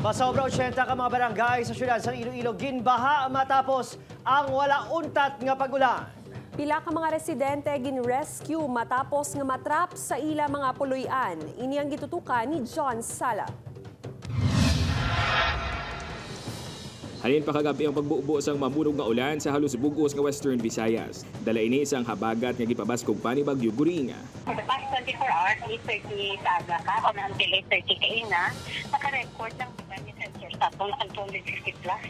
Pasobra 80 ka mga barangay sa syudad sa Iloilo ginbaha matapos ang wala untat nga pagulan. Pila ka mga residente gin-rescue matapos nga matrap sa ila mga puloy-an. Ini ang gitutukan ni John Sala. Halin pa kagabi ang pagbubo sang mamunog nga ulan sa halos bugos nga Western Visayas. Dala ini isang habagat nga gipabaskog pa ni Bagyo Guring. For the past 24 hours, 8:30 sa aga ka, until 8:30 kain na, naka-record ng ni sensor sa 250 plus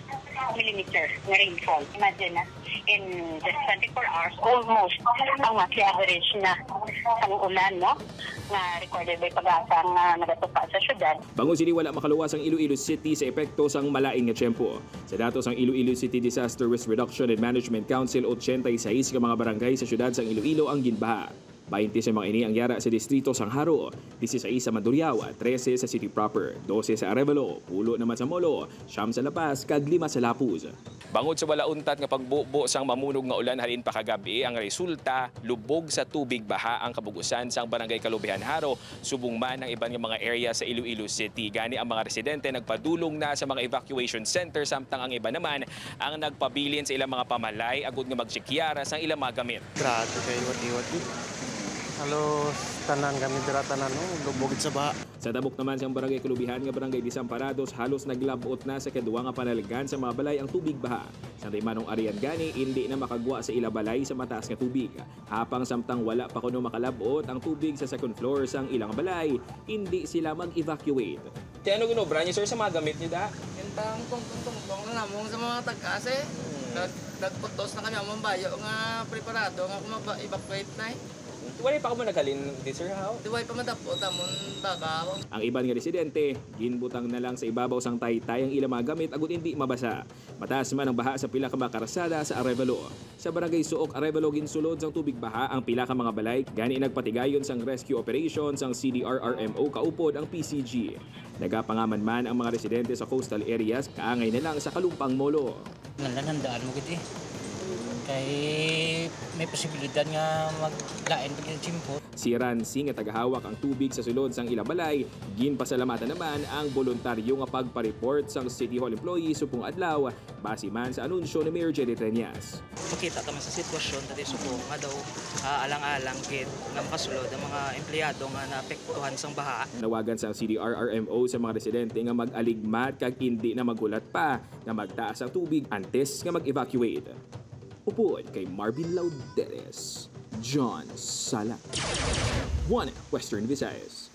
millimeter na rainfall. Imagine na, in just 24 hours, almost ang monthly average na ang ulan, no? Na recorded by Pag-asa nga nagatupa sa syudad. Bangon sini wala makaluwas ang Iloilo City sa epekto sang malaing nga tiyempo. Sa datos ang Iloilo City Disaster Risk Reduction and Management Council, 86 ka mga barangay sa syudad sang Iloilo ang ginbaha. 20 sa mga ini ang yara sa distrito sang Haro, 16 sa Mandurriao, 13 sa City Proper, 12 sa Arevalo, 10 naman sa Molo, 9 sa La Paz, kag 5 sa Lapuz. Bangod sa wala untat nga pagbubo sang mamunog nga ulan halin pa kagabi, ang resulta lubog sa tubig baha ang kabugusan sang Barangay Kalubihan Haro, subong man ang iban nga mga area sa Iloilo City. Gani ang mga residente nagpadulong na sa mga evacuation center, samtang ang iba naman ang nagpabilin sa ilang mga pamalay agud nga magsikyara sang ilang mga gamit. Grabe kay iwat-iwat. Halos tanan kami dira tanan lubog sa baha. Sa tabok naman sa Barangay Kalubihan nga Barangay Desamparados, halos naglabot na sa kaduwa nga panaligan sa mga balay ang tubig baha. Sa manong arian gani, hindi na makagwa sa ila balay sa mataas nga tubig. Hapang samtang wala pa kuno makalabot ang tubig sa second floor sang ilang balay, hindi sila mag-evacuate. Kaya ano ginobra niyo sir sa mga gamit niyo da? Kentang tong na namong sa mga tag-ase. Nagputos na kami ang bayo nga preparado nga mag-evacuate na. Wala pa ako naghalin di sir how? Diway pa madapot amon baka. Ang iban nga residente, ginbutang na lang sa ibabaw sang taytay ang ilang mga gamit agud hindi mabasa. Mataas man ang baha sa pila ka mga karasada sa Arevalo. Sa Barangay Suok, Arevalo ginsulod sang tubig baha ang pila ka mga balay, gani nagpatigayon sang rescue operation sang CDRRMO kaupod ang PCG. Nagapangaman man ang mga residente sa coastal areas, kaangay na lang sa Kalumpang Molo. Nanandaan mo giti. Kay may posibilidad nga maglain pag yung chimpo. Si Ransi nga tagahawak ang tubig sa sulod sang Ilabalay, ginpasalamatan naman ang voluntaryo nga pagpa-report sang City Hall employee supong adlaw, base man sa anunsyo ni Mayor Jerry Treñas. Makita naman sa sitwasyon dati supong nga daw alang-alang kit ng pasulod ang mga empleyado nga naapektuhan sang baha. Nawagan sang CDRRMO sa mga residente nga mag-aligmat kag hindi na magulat pa nga magtaas ang tubig antes nga mag-evacuate. Upuan kay Marvin Lauderes, John Sala, 1 Western Visayas.